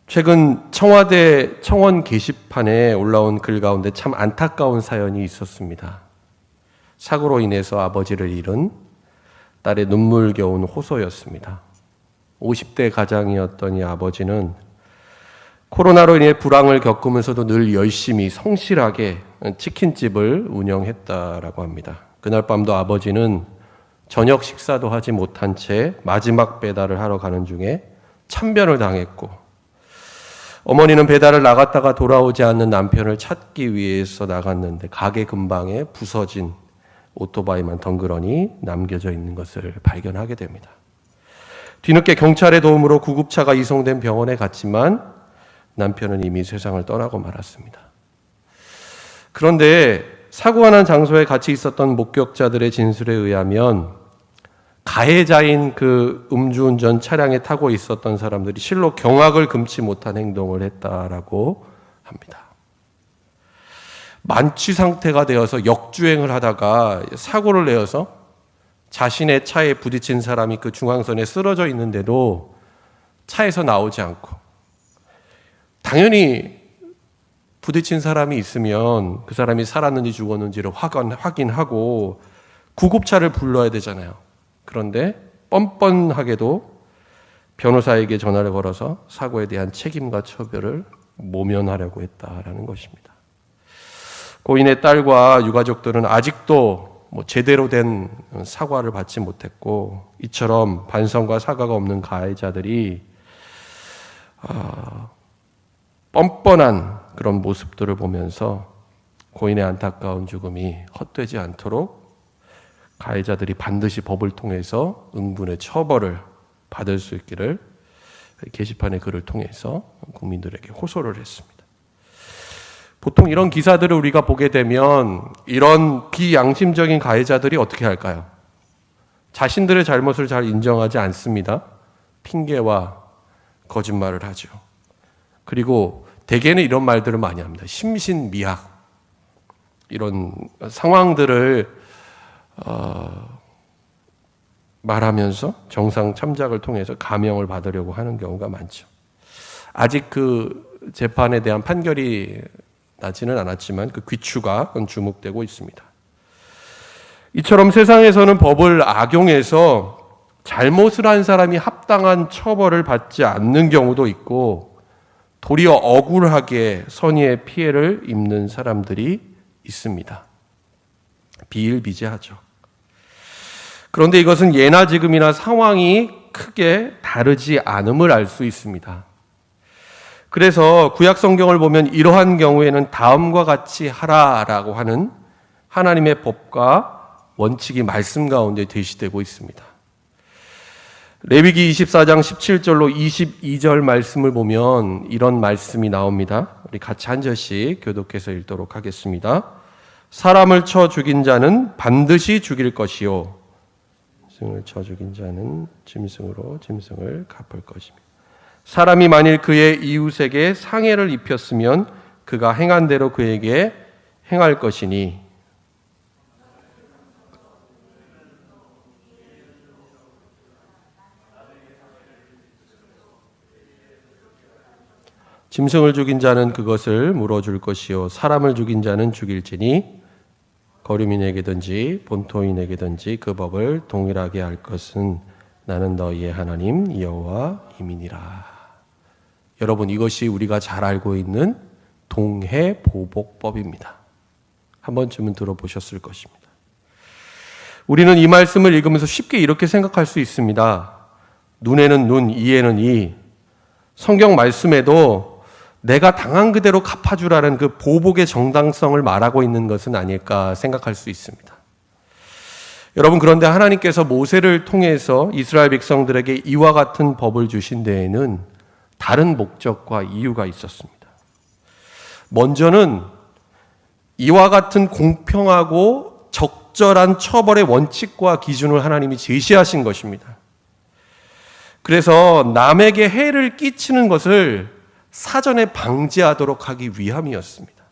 최근 청와대 청원 게시판에 올라온 글 가운데 참 안타까운 사연이 있었습니다. 사고로 인해서 아버지를 잃은 딸의 눈물겨운 호소였습니다. 50대 가장이었던 이 아버지는 코로나로 인해 불황을 겪으면서도 늘 열심히 성실하게 치킨집을 운영했다라고 합니다. 그날 밤도 아버지는 저녁 식사도 하지 못한 채 마지막 배달을 하러 가는 중에 참변을 당했고, 어머니는 배달을 나갔다가 돌아오지 않는 남편을 찾기 위해서 나갔는데 가게 근방에 부서진 오토바이만 덩그러니 남겨져 있는 것을 발견하게 됩니다. 뒤늦게 경찰의 도움으로 구급차가 이송된 병원에 갔지만 남편은 이미 세상을 떠나고 말았습니다. 그런데 사고가 난 장소에 같이 있었던 목격자들의 진술에 의하면 가해자인 그 음주운전 차량에 타고 있었던 사람들이 실로 경악을 금치 못한 행동을 했다라고 합니다. 만취 상태가 되어서 역주행을 하다가 사고를 내어서 자신의 차에 부딪힌 사람이 그 중앙선에 쓰러져 있는데도 차에서 나오지 않고, 당연히 부딪힌 사람이 있으면 그 사람이 살았는지 죽었는지를 확인하고 구급차를 불러야 되잖아요. 그런데 뻔뻔하게도 변호사에게 전화를 걸어서 사고에 대한 책임과 처벌을 모면하려고 했다라는 것입니다. 고인의 딸과 유가족들은 아직도 제대로 된 사과를 받지 못했고, 이처럼 반성과 사과가 없는 가해자들이 뻔뻔한 그런 모습들을 보면서 고인의 안타까운 죽음이 헛되지 않도록 가해자들이 반드시 법을 통해서 응분의 처벌을 받을 수 있기를 게시판의 글을 통해서 국민들에게 호소를 했습니다. 보통 이런 기사들을 우리가 보게 되면 이런 비양심적인 가해자들이 어떻게 할까요? 자신들의 잘못을 잘 인정하지 않습니다. 핑계와 거짓말을 하죠. 그리고 대개는 이런 말들을 많이 합니다. 심신미약, 이런 상황들을 말하면서 정상 참작을 통해서 감형을 받으려고 하는 경우가 많죠. 아직 그 재판에 대한 판결이 나지는 않았지만 그 귀추가 주목되고 있습니다. 이처럼 세상에서는 법을 악용해서 잘못을 한 사람이 합당한 처벌을 받지 않는 경우도 있고, 도리어 억울하게 선의의 피해를 입는 사람들이 있습니다. 비일비재하죠. 그런데 이것은 예나 지금이나 상황이 크게 다르지 않음을 알 수 있습니다. 그래서 구약 성경을 보면 이러한 경우에는 다음과 같이 하라라고 하는 하나님의 법과 원칙이 말씀 가운데 제시되고 있습니다. 레위기 24장 17절로 22절 말씀을 보면 이런 말씀이 나옵니다. 우리 같이 한 절씩 교독해서 읽도록 하겠습니다. 사람을 쳐 죽인 자는 반드시 죽일 것이요, 짐승을 쳐 죽인 자는 짐승으로 짐승을 갚을 것입니다. 사람이 만일 그의 이웃에게 상해를 입혔으면 그가 행한 대로 그에게 행할 것이니, 짐승을 죽인 자는 그것을 물어줄 것이요, 사람을 죽인 자는 죽일지니 거류민에게든지 본토인에게든지 그 법을 동일하게 할 것은 나는 너희의 하나님 여호와임이니라. 여러분, 이것이 우리가 잘 알고 있는 동해보복법입니다. 한 번쯤은 들어보셨을 것입니다. 우리는 이 말씀을 읽으면서 쉽게 이렇게 생각할 수 있습니다. 눈에는 눈, 이에는 이. 성경 말씀에도 내가 당한 그대로 갚아주라는 그 보복의 정당성을 말하고 있는 것은 아닐까 생각할 수 있습니다. 여러분, 그런데 하나님께서 모세를 통해서 이스라엘 백성들에게 이와 같은 법을 주신 데에는 다른 목적과 이유가 있었습니다. 먼저는 이와 같은 공평하고 적절한 처벌의 원칙과 기준을 하나님이 제시하신 것입니다. 그래서 남에게 해를 끼치는 것을 사전에 방지하도록 하기 위함이었습니다.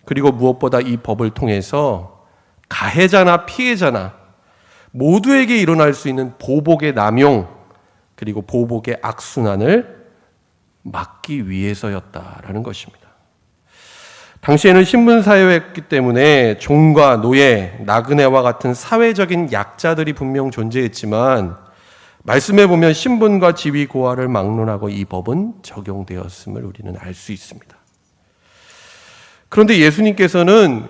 그리고 무엇보다 이 법을 통해서 가해자나 피해자나 모두에게 일어날 수 있는 보복의 남용, 그리고 보복의 악순환을 막기 위해서였다라는 것입니다. 당시에는 신분사회였기 때문에 종과 노예, 나그네와 같은 사회적인 약자들이 분명 존재했지만 말씀에 보면 신분과 지위 고하를 막론하고 이 법은 적용되었음을 우리는 알 수 있습니다. 그런데 예수님께서는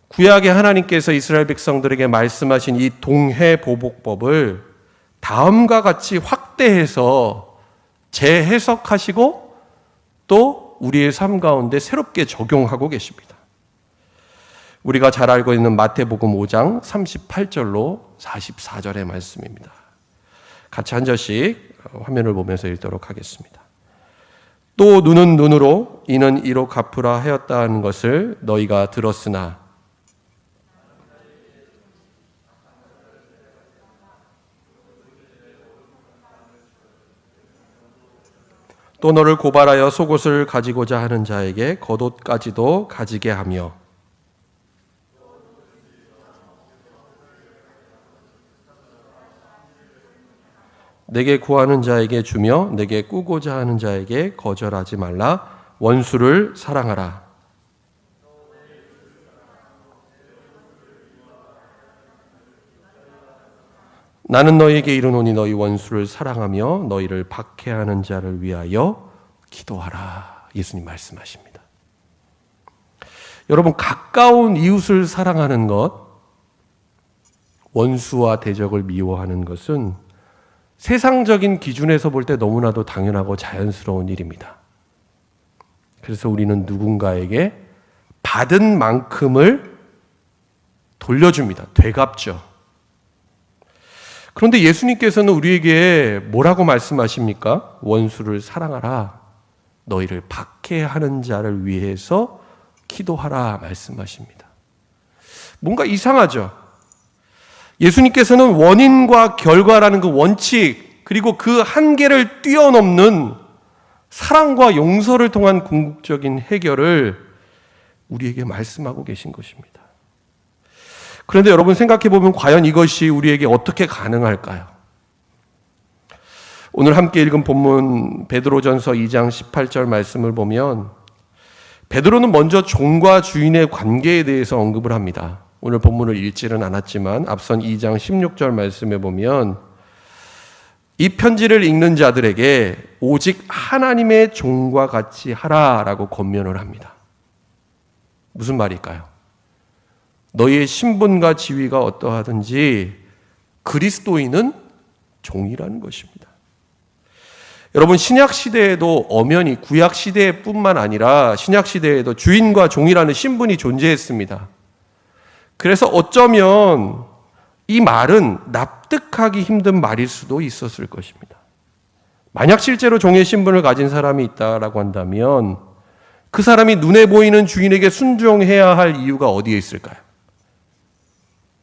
구약의 하나님께서 이스라엘 백성들에게 말씀하신 이 동해보복법을 다음과 같이 확대해서 재해석하시고 또 우리의 삶 가운데 새롭게 적용하고 계십니다. 우리가 잘 알고 있는 마태복음 5장 38절로 44절의 말씀입니다. 같이 한 절씩 화면을 보면서 읽도록 하겠습니다. 또 눈은 눈으로 이는 이로 갚으라 하였다는 것을 너희가 들었으나 또 너를 고발하여 속옷을 가지고자 하는 자에게 겉옷까지도 가지게 하며 내게 구하는 자에게 주며 내게 꾸고자 하는 자에게 거절하지 말라. 원수를 사랑하라. 나는 너희에게 이르노니 너희 원수를 사랑하며 너희를 박해하는 자를 위하여 기도하라. 예수님 말씀하십니다. 여러분, 가까운 이웃을 사랑하는 것, 원수와 대적을 미워하는 것은 세상적인 기준에서 볼 때 너무나도 당연하고 자연스러운 일입니다. 그래서 우리는 누군가에게 받은 만큼을 돌려줍니다. 되갚죠. 그런데 예수님께서는 우리에게 뭐라고 말씀하십니까? 원수를 사랑하라. 너희를 박해하는 자를 위해서 기도하라 말씀하십니다. 뭔가 이상하죠? 예수님께서는 원인과 결과라는 그 원칙, 그리고 그 한계를 뛰어넘는 사랑과 용서를 통한 궁극적인 해결을 우리에게 말씀하고 계신 것입니다. 그런데 여러분 생각해보면 과연 이것이 우리에게 어떻게 가능할까요? 오늘 함께 읽은 본문 베드로전서 2장 18절 말씀을 보면 베드로는 먼저 종과 주인의 관계에 대해서 언급을 합니다. 오늘 본문을 읽지는 않았지만 앞선 2장 16절 말씀에 보면 이 편지를 읽는 자들에게 오직 하나님의 종과 같이 하라라고 권면을 합니다. 무슨 말일까요? 너희의 신분과 지위가 어떠하든지 그리스도인은 종이라는 것입니다. 여러분, 신약 시대에도 엄연히 구약 시대뿐만 아니라 신약 시대에도 주인과 종이라는 신분이 존재했습니다. 그래서 어쩌면 이 말은 납득하기 힘든 말일 수도 있었을 것입니다. 만약 실제로 종의 신분을 가진 사람이 있다라고 한다면 그 사람이 눈에 보이는 주인에게 순종해야 할 이유가 어디에 있을까요?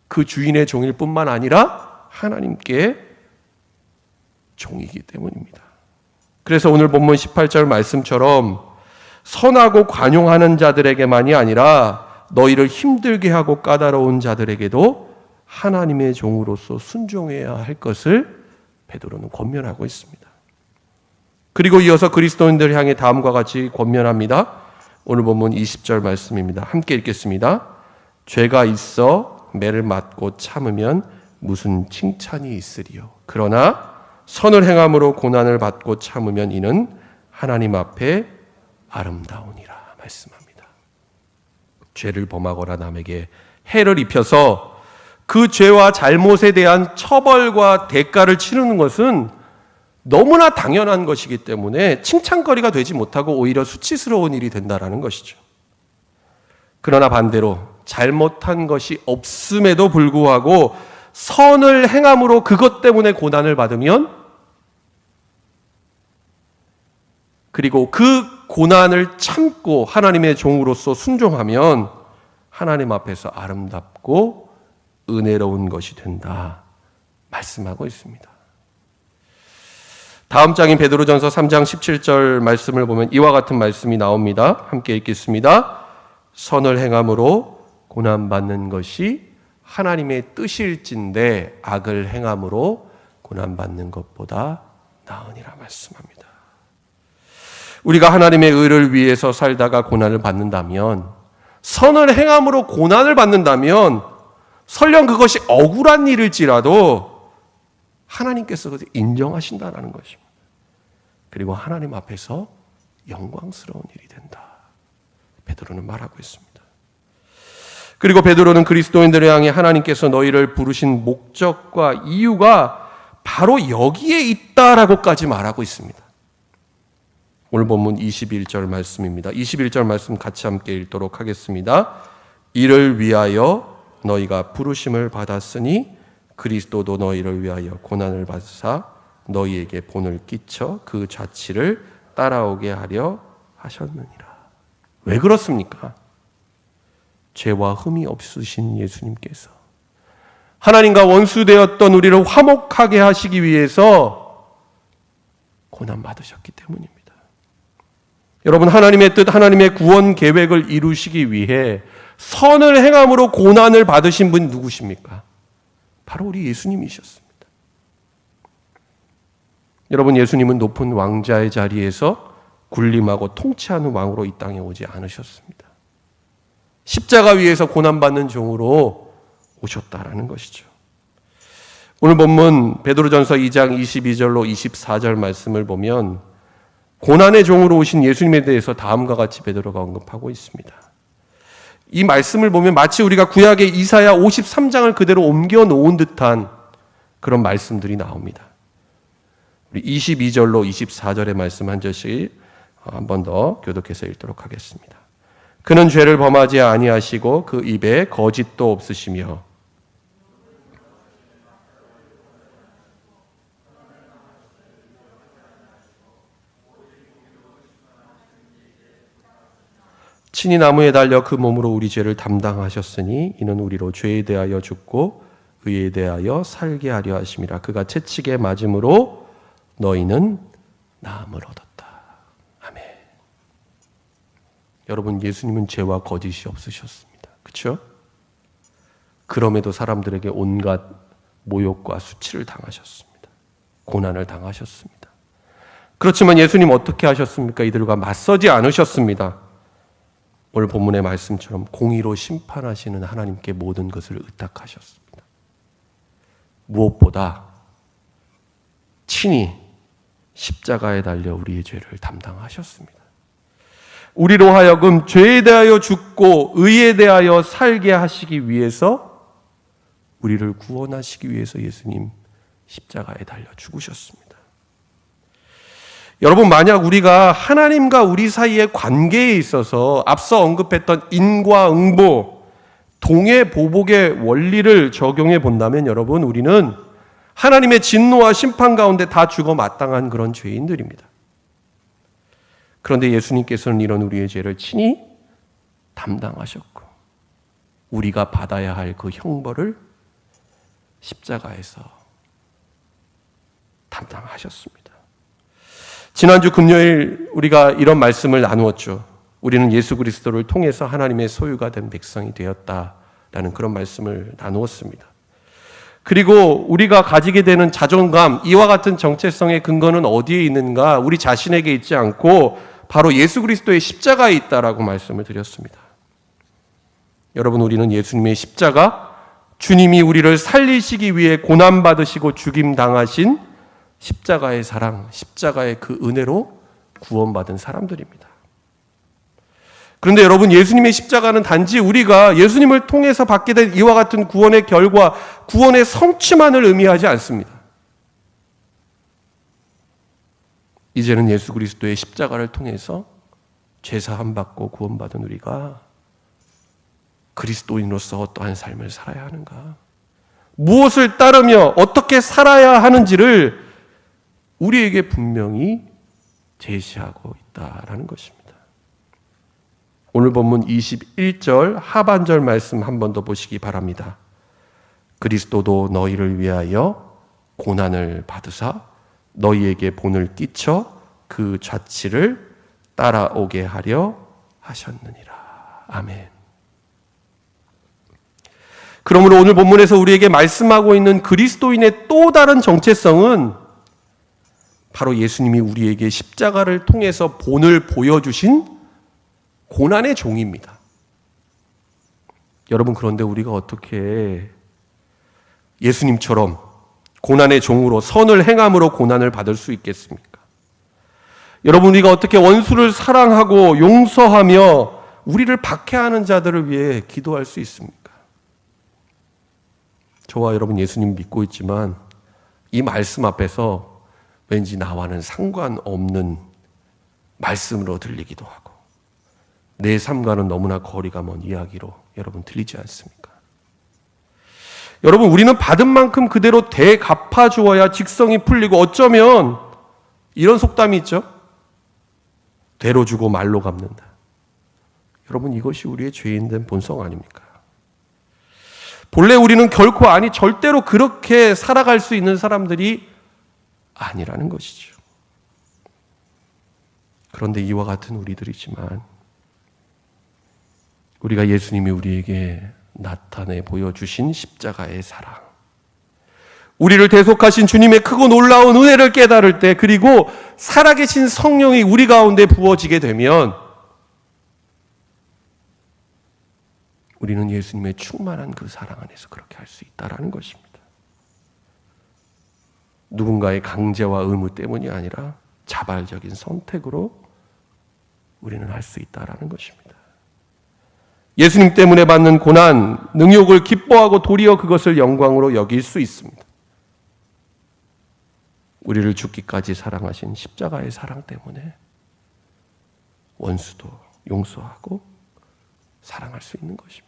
그 주인의 종일 뿐만 아니라 하나님께 종이기 때문입니다. 그래서 오늘 본문 18절 말씀처럼 선하고 관용하는 자들에게만이 아니라 너희를 힘들게 하고 까다로운 자들에게도 하나님의 종으로서 순종해야 할 것을 베드로는 권면하고 있습니다. 그리고 이어서 그리스도인들 향해 다음과 같이 권면합니다. 오늘 본문 20절 말씀입니다. 함께 읽겠습니다. 죄가 있어 매를 맞고 참으면 무슨 칭찬이 있으리요. 그러나 선을 행함으로 고난을 받고 참으면 이는 하나님 앞에 아름다우니라 말씀합니다. 죄를 범하거나 남에게 해를 입혀서 그 죄와 잘못에 대한 처벌과 대가를 치르는 것은 너무나 당연한 것이기 때문에 칭찬거리가 되지 못하고 오히려 수치스러운 일이 된다는 것이죠. 그러나 반대로 잘못한 것이 없음에도 불구하고 선을 행함으로 그것 때문에 고난을 받으면, 그리고 그 고난을 참고 하나님의 종으로서 순종하면 하나님 앞에서 아름답고 은혜로운 것이 된다 말씀하고 있습니다. 다음 장인 베드로전서 3장 17절 말씀을 보면 이와 같은 말씀이 나옵니다. 함께 읽겠습니다. 선을 행함으로 고난받는 것이 하나님의 뜻일진데 악을 행함으로 고난받는 것보다 나으니라 말씀합니다. 우리가 하나님의 의를 위해서 살다가 고난을 받는다면, 선을 행함으로 고난을 받는다면 설령 그것이 억울한 일일지라도 하나님께서 그것을 인정하신다는 것입니다. 그리고 하나님 앞에서 영광스러운 일이 된다. 베드로는 말하고 있습니다. 그리고 베드로는 그리스도인들을 향해 하나님께서 너희를 부르신 목적과 이유가 바로 여기에 있다라고까지 말하고 있습니다. 오늘 본문 21절 말씀입니다. 21절 말씀 같이 함께 읽도록 하겠습니다. 이를 위하여 너희가 부르심을 받았으니 그리스도도 너희를 위하여 고난을 받으사 너희에게 본을 끼쳐 그 자취를 따라오게 하려 하셨느니라. 왜 그렇습니까? 죄와 흠이 없으신 예수님께서 하나님과 원수되었던 우리를 화목하게 하시기 위해서 고난 받으셨기 때문입니다. 여러분, 하나님의 뜻, 하나님의 구원 계획을 이루시기 위해 선을 행함으로 고난을 받으신 분이 누구십니까? 바로 우리 예수님이셨습니다. 여러분, 예수님은 높은 왕자의 자리에서 군림하고 통치하는 왕으로 이 땅에 오지 않으셨습니다. 십자가 위에서 고난받는 종으로 오셨다라는 것이죠. 오늘 본문 베드로전서 2장 22절로 24절 말씀을 보면 고난의 종으로 오신 예수님에 대해서 다음과 같이 베드로가 언급하고 있습니다. 이 말씀을 보면 마치 우리가 구약의 이사야 53장을 그대로 옮겨 놓은 듯한 그런 말씀들이 나옵니다. 우리 22절로 24절의 말씀 한 절씩 한 번 더 교독해서 읽도록 하겠습니다. 그는 죄를 범하지 아니하시고 그 입에 거짓도 없으시며 친히 나무에 달려 그 몸으로 우리 죄를 담당하셨으니 이는 우리로 죄에 대하여 죽고 의에 대하여 살게 하려 하심이라. 그가 채찍에 맞음으로 너희는 나음을 얻었다. 아멘. 여러분, 예수님은 죄와 거짓이 없으셨습니다. 그렇죠? 그럼에도 사람들에게 온갖 모욕과 수치를 당하셨습니다. 고난을 당하셨습니다. 그렇지만 예수님 어떻게 하셨습니까? 이들과 맞서지 않으셨습니다. 오늘 본문의 말씀처럼 공의로 심판하시는 하나님께 모든 것을 의탁하셨습니다. 무엇보다 친히 십자가에 달려 우리의 죄를 담당하셨습니다. 우리로 하여금 죄에 대하여 죽고 의에 대하여 살게 하시기 위해서, 우리를 구원하시기 위해서 예수님 십자가에 달려 죽으셨습니다. 여러분, 만약 우리가 하나님과 우리 사이의 관계에 있어서 앞서 언급했던 인과응보, 동해보복의 원리를 적용해 본다면 여러분, 우리는 하나님의 진노와 심판 가운데 다 죽어 마땅한 그런 죄인들입니다. 그런데 예수님께서는 이런 우리의 죄를 친히 담당하셨고 우리가 받아야 할 그 형벌을 십자가에서 담당하셨습니다. 지난주 금요일 우리가 이런 말씀을 나누었죠. 우리는 예수 그리스도를 통해서 하나님의 소유가 된 백성이 되었다라는 그런 말씀을 나누었습니다. 그리고 우리가 가지게 되는 자존감, 이와 같은 정체성의 근거는 어디에 있는가? 우리 자신에게 있지 않고 바로 예수 그리스도의 십자가에 있다라고 말씀을 드렸습니다. 여러분, 우리는 예수님의 십자가, 주님이 우리를 살리시기 위해 고난받으시고 죽임당하신 십자가의 사랑, 십자가의 그 은혜로 구원받은 사람들입니다. 그런데 여러분, 예수님의 십자가는 단지 우리가 예수님을 통해서 받게 된 이와 같은 구원의 결과, 구원의 성취만을 의미하지 않습니다. 이제는 예수 그리스도의 십자가를 통해서 죄사함 받고 구원받은 우리가 그리스도인으로서 어떠한 삶을 살아야 하는가, 무엇을 따르며 어떻게 살아야 하는지를 우리에게 분명히 제시하고 있다라는 것입니다. 오늘 본문 21절 하반절 말씀 한 번 더 보시기 바랍니다. 그리스도도 너희를 위하여 고난을 받으사 너희에게 본을 끼쳐 그 자취를 따라오게 하려 하셨느니라. 아멘. 그러므로 오늘 본문에서 우리에게 말씀하고 있는 그리스도인의 또 다른 정체성은 바로 예수님이 우리에게 십자가를 통해서 본을 보여주신 고난의 종입니다. 여러분, 그런데 우리가 어떻게 예수님처럼 고난의 종으로 선을 행함으로 고난을 받을 수 있겠습니까? 여러분, 우리가 어떻게 원수를 사랑하고 용서하며 우리를 박해하는 자들을 위해 기도할 수 있습니까? 저와 여러분 예수님 믿고 있지만 이 말씀 앞에서 왠지 나와는 상관없는 말씀으로 들리기도 하고 내 삶과는 너무나 거리가 먼 이야기로 여러분 들리지 않습니까? 여러분, 우리는 받은 만큼 그대로 되갚아 주어야 직성이 풀리고 어쩌면 이런 속담이 있죠. 대로 주고 말로 갚는다. 여러분, 이것이 우리의 죄인된 본성 아닙니까? 본래 우리는 결코 절대로 그렇게 살아갈 수 있는 사람들이 아니라는 것이죠. 그런데 이와 같은 우리들이지만 우리가 예수님이 우리에게 나타내 보여주신 십자가의 사랑, 우리를 대속하신 주님의 크고 놀라운 은혜를 깨달을 때, 그리고 살아계신 성령이 우리 가운데 부어지게 되면 우리는 예수님의 충만한 그 사랑 안에서 그렇게 할 수 있다라는 것입니다. 누군가의 강제와 의무 때문이 아니라 자발적인 선택으로 우리는 할 수 있다라는 것입니다. 예수님 때문에 받는 고난, 능욕을 기뻐하고 도리어 그것을 영광으로 여길 수 있습니다. 우리를 죽기까지 사랑하신 십자가의 사랑 때문에 원수도 용서하고 사랑할 수 있는 것입니다.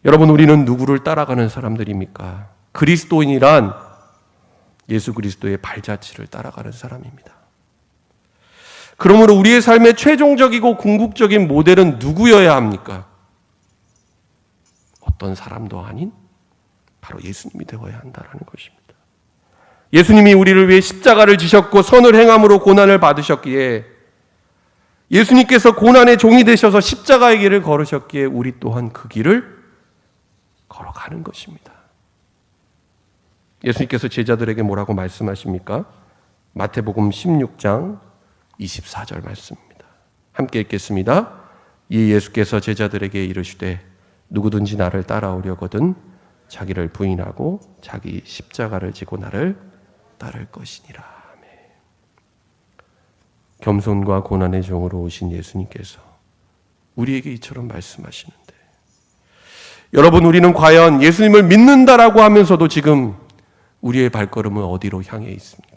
여러분, 우리는 누구를 따라가는 사람들입니까? 그리스도인이란 예수 그리스도의 발자취를 따라가는 사람입니다. 그러므로 우리의 삶의 최종적이고 궁극적인 모델은 누구여야 합니까? 어떤 사람도 아닌 바로 예수님이 되어야 한다는 것입니다. 예수님이 우리를 위해 십자가를 지셨고 선을 행함으로 고난을 받으셨기에, 예수님께서 고난의 종이 되셔서 십자가의 길을 걸으셨기에 우리 또한 그 길을 걸어가는 것입니다. 예수님께서 제자들에게 뭐라고 말씀하십니까? 마태복음 16장 24절 말씀입니다. 함께 읽겠습니다. 이 예수께서 제자들에게 이르시되 누구든지 나를 따라오려거든 자기를 부인하고 자기 십자가를 지고 나를 따를 것이니라. 아멘. 겸손과 고난의 종으로 오신 예수님께서 우리에게 이처럼 말씀하시는데, 여러분, 우리는 과연 예수님을 믿는다라고 하면서도 지금 우리의 발걸음은 어디로 향해 있습니까?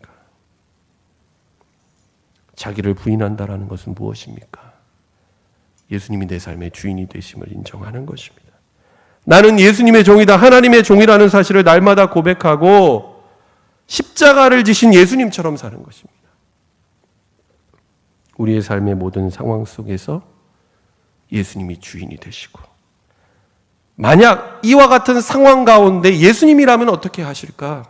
자기를 부인한다라는 것은 무엇입니까? 예수님이 내 삶의 주인이 되심을 인정하는 것입니다. 나는 예수님의 종이다, 하나님의 종이라는 사실을 날마다 고백하고 십자가를 지신 예수님처럼 사는 것입니다. 우리의 삶의 모든 상황 속에서 예수님이 주인이 되시고, 만약 이와 같은 상황 가운데 예수님이라면 어떻게 하실까?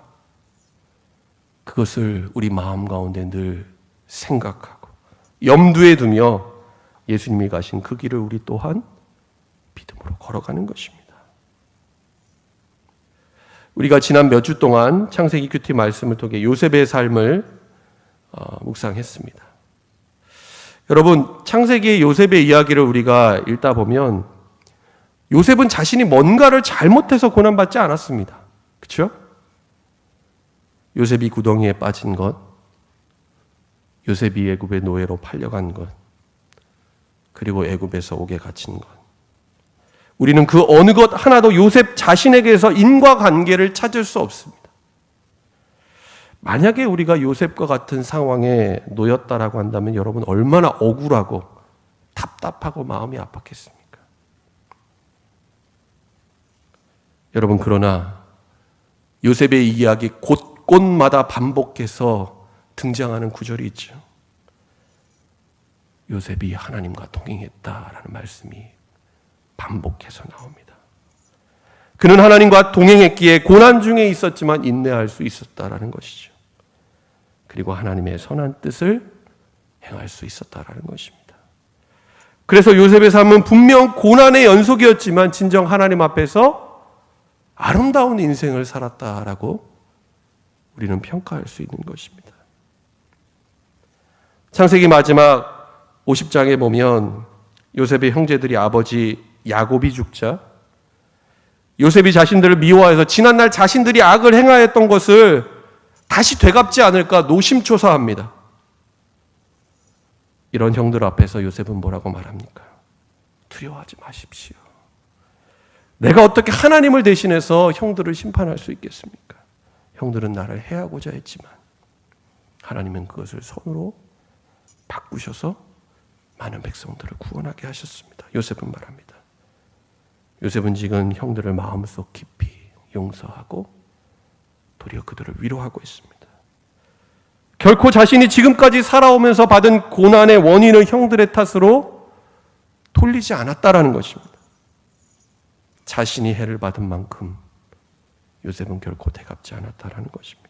그것을 우리 마음 가운데 늘 생각하고 염두에 두며 예수님이 가신 그 길을 우리 또한 믿음으로 걸어가는 것입니다. 우리가 지난 몇 주 동안 창세기 큐티 말씀을 통해 요셉의 삶을 묵상했습니다. 여러분, 창세기의 요셉의 이야기를 우리가 읽다 보면 요셉은 자신이 뭔가를 잘못해서 고난받지 않았습니다. 그렇죠? 요셉이 구덩이에 빠진 것, 요셉이 애굽의 노예로 팔려간 것, 그리고 애굽에서 옥에 갇힌 것. 우리는 그 어느 것 하나도 요셉 자신에게서 인과관계를 찾을 수 없습니다. 만약에 우리가 요셉과 같은 상황에 놓였다라고 한다면 여러분, 얼마나 억울하고 답답하고 마음이 아팠겠습니까? 여러분, 그러나 요셉의 이야기 곳곳마다 반복해서 등장하는 구절이 있죠. 요셉이 하나님과 동행했다라는 말씀이 반복해서 나옵니다. 그는 하나님과 동행했기에 고난 중에 있었지만 인내할 수 있었다라는 것이죠. 그리고 하나님의 선한 뜻을 행할 수 있었다라는 것입니다. 그래서 요셉의 삶은 분명 고난의 연속이었지만 진정 하나님 앞에서 아름다운 인생을 살았다라고 우리는 평가할 수 있는 것입니다. 창세기 마지막 50장에 보면 요셉의 형제들이 아버지 야곱이 죽자 요셉이 자신들을 미워해서 지난날 자신들이 악을 행하였던 것을 다시 되갚지 않을까 노심초사합니다. 이런 형들 앞에서 요셉은 뭐라고 말합니까? 두려워하지 마십시오. 내가 어떻게 하나님을 대신해서 형들을 심판할 수 있겠습니까? 형들은 나를 해하고자 했지만 하나님은 그것을 손으로 바꾸셔서 많은 백성들을 구원하게 하셨습니다. 요셉은 말합니다. 요셉은 지금 형들을 마음속 깊이 용서하고 도리어 그들을 위로하고 있습니다. 결코 자신이 지금까지 살아오면서 받은 고난의 원인을 형들의 탓으로 돌리지 않았다라는 것입니다. 자신이 해를 받은 만큼 요셉은 결코 되갚지 않았다라는 것입니다.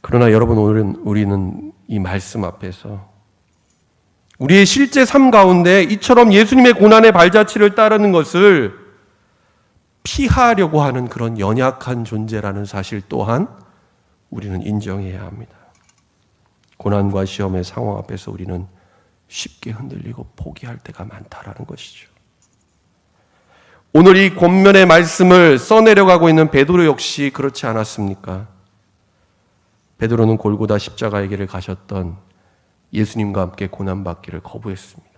그러나 여러분, 오늘은 우리는 이 말씀 앞에서 우리의 실제 삶 가운데 이처럼 예수님의 고난의 발자취를 따르는 것을 피하려고 하는 그런 연약한 존재라는 사실 또한 우리는 인정해야 합니다. 고난과 시험의 상황 앞에서 우리는 쉽게 흔들리고 포기할 때가 많다라는 것이죠. 오늘 이 권면의 말씀을 써내려가고 있는 베드로 역시 그렇지 않았습니까? 베드로는 골고다 십자가의 길을 가셨던 예수님과 함께 고난받기를 거부했습니다.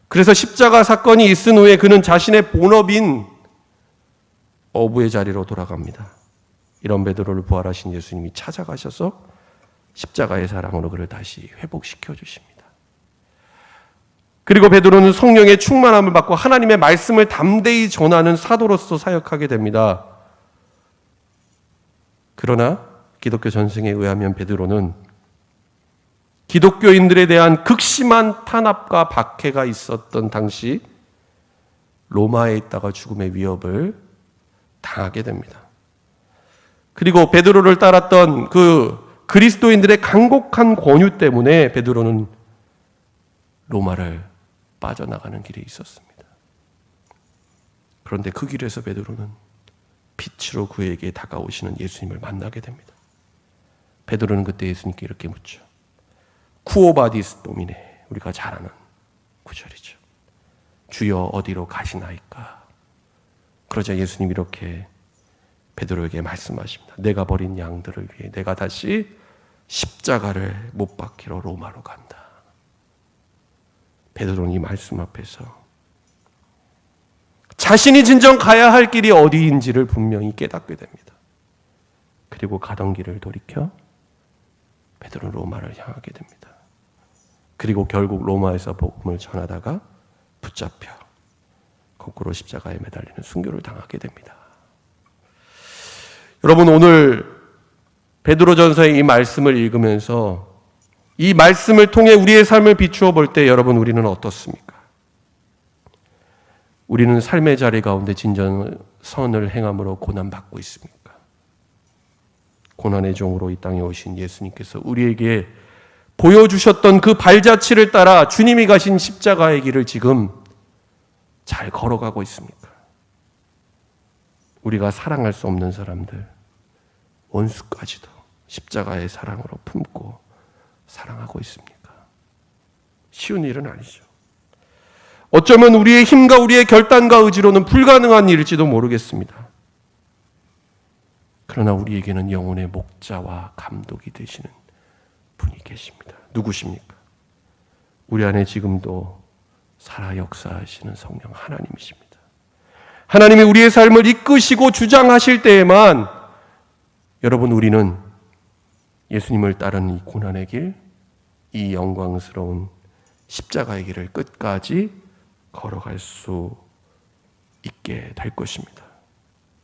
그래서 십자가 사건이 있은 후에 그는 자신의 본업인 어부의 자리로 돌아갑니다. 이런 베드로를 부활하신 예수님이 찾아가셔서 십자가의 사랑으로 그를 다시 회복시켜 주십니다. 그리고 베드로는 성령의 충만함을 받고 하나님의 말씀을 담대히 전하는 사도로서 사역하게 됩니다. 그러나 기독교 전승에 의하면 베드로는 기독교인들에 대한 극심한 탄압과 박해가 있었던 당시 로마에 있다가 죽음의 위협을 당하게 됩니다. 그리고 베드로를 따랐던 그 그리스도인들의 간곡한 권유 때문에 베드로는 로마를 빠져나가는 길에 있었습니다. 그런데 그 길에서 베드로는 빛으로 그에게 다가오시는 예수님을 만나게 됩니다. 베드로는 그때 예수님께 이렇게 묻죠. 쿠오바디스 도미네, 우리가 잘 아는 구절이죠. 주여 어디로 가시나이까? 그러자 예수님이 이렇게 베드로에게 말씀하십니다. 내가 버린 양들을 위해 내가 다시 십자가를 못 박히러 로마로 간다. 베드로는 이 말씀 앞에서 자신이 진정 가야 할 길이 어디인지를 분명히 깨닫게 됩니다. 그리고 가던 길을 돌이켜 베드로는 로마를 향하게 됩니다. 그리고 결국 로마에서 복음을 전하다가 붙잡혀 거꾸로 십자가에 매달리는 순교를 당하게 됩니다. 여러분, 오늘 베드로전서의 이 말씀을 읽으면서 이 말씀을 통해 우리의 삶을 비추어 볼 때 여러분, 우리는 어떻습니까? 우리는 삶의 자리 가운데 진정 선을 행함으로 고난받고 있습니까? 고난의 종으로 이 땅에 오신 예수님께서 우리에게 보여주셨던 그 발자취를 따라 주님이 가신 십자가의 길을 지금 잘 걸어가고 있습니까? 우리가 사랑할 수 없는 사람들, 원수까지도 십자가의 사랑으로 품고 사랑하고 있습니까? 쉬운 일은 아니죠. 어쩌면 우리의 힘과 우리의 결단과 의지로는 불가능한 일일지도 모르겠습니다. 그러나 우리에게는 영혼의 목자와 감독이 되시는 분이 계십니다. 누구십니까? 우리 안에 지금도 살아 역사하시는 성령 하나님이십니다. 하나님이 우리의 삶을 이끄시고 주장하실 때에만 여러분, 우리는 예수님을 따르는 이 고난의 길, 이 영광스러운 십자가의 길을 끝까지 걸어갈 수 있게 될 것입니다.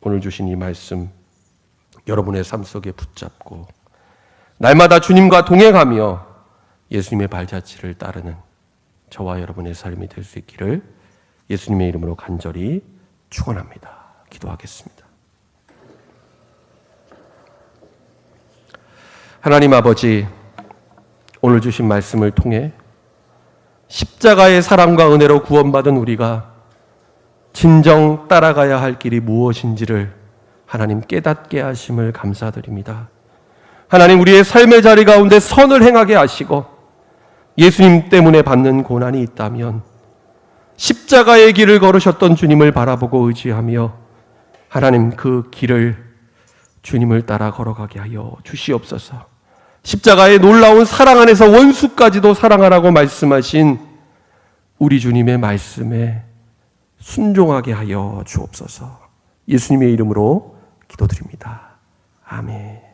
오늘 주신 이 말씀 여러분의 삶 속에 붙잡고 날마다 주님과 동행하며 예수님의 발자취를 따르는 저와 여러분의 삶이 될 수 있기를 예수님의 이름으로 간절히 축원합니다. 기도하겠습니다. 하나님 아버지, 오늘 주신 말씀을 통해 십자가의 사랑과 은혜로 구원받은 우리가 진정 따라가야 할 길이 무엇인지를 하나님 깨닫게 하심을 감사드립니다. 하나님 우리의 삶의 자리 가운데 선을 행하게 하시고 예수님 때문에 받는 고난이 있다면 십자가의 길을 걸으셨던 주님을 바라보고 의지하며 하나님 그 길을 주님을 따라 걸어가게 하여 주시옵소서. 십자가의 놀라운 사랑 안에서 원수까지도 사랑하라고 말씀하신 우리 주님의 말씀에 순종하게 하여 주옵소서. 예수님의 이름으로 기도드립니다. 아멘.